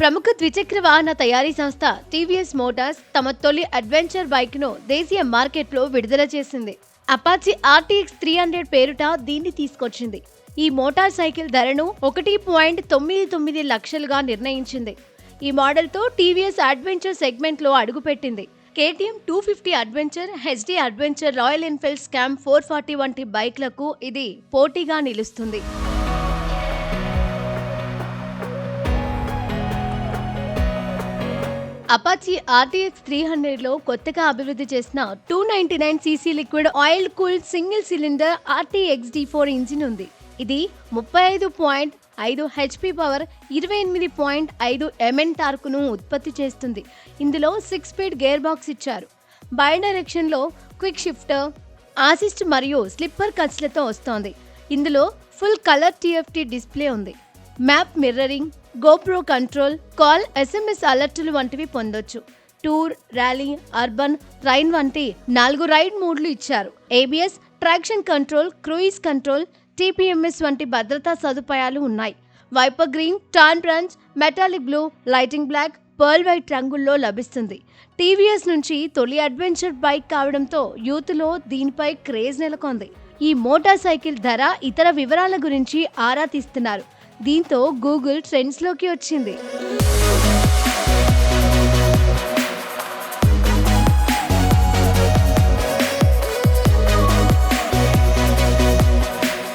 ప్రముఖ ద్విచక్ర వాహన తయారీ సంస్థ టీవీఎస్ మోటార్స్ తమ తొలి అడ్వెంచర్ బైక్ను దేశీయ మార్కెట్లో విడుదల చేసింది. అపాచీ RTX 300 పేరుట దీన్ని తీసుకొచ్చింది. ఈ మోటార్ సైకిల్ ధరను 1.99 లక్షలుగా నిర్ణయించింది. ఈ మోడల్తో టీవీఎస్ అడ్వెంచర్ సెగ్మెంట్లో అడుగుపెట్టింది. KTM 250 adventure, HD adventure, royal Enfield scam 440 వంటి బైక్లకు ఇది పోటీగా నిలుస్తుంది. అపాచీ RTX 300లో కొత్తగా అభివృద్ధి చేసిన 299cc liquid oil cooled single cylinder RTXD4 engine ఉంది. ఇది 35.5 HP పవర్, 28.5 MN టార్కును ఉత్పత్తి చేస్తుంది. ఇందులో 6 స్పీడ్ గేర్ బాక్స్ ఇచ్చారు. బై డైరెక్షన్లో క్విక్ షిఫ్టర్, అసిస్ట్ మరియు స్లిప్పర్ కట్స్లతో వస్తోంది. ఇందులో ఫుల్ కలర్ TFT డిస్ప్లే ఉంది. Map mirroring, GoPro control, call, SMS అలర్టులు వంటివి పొందొచ్చు. టూర్, ర్యాలీ, అర్బన్, ట్రైన్ వంటి 4 రైడ్ మోడ్లు ఇచ్చారు. ABS, traction control, cruise control, TPMS వంటి భద్రతా సదుపాయాలు ఉన్నాయి. Viper green, transparent, metallic blue, lighting black, pearl white రంగుల్లో లభిస్తుంది. టీవీఎస్ నుంచి తొలి అడ్వెంచర్ బైక్ కావడంతో యూత్లో దీనిపై క్రేజ్ నెలకొంది. ఈ మోటార్ సైకిల్ ధర, ఇతర వివరాల గురించి ఆరా తీస్తున్నారు. దీంతో గూగుల్ ట్రెండ్స్లోకి వచ్చింది.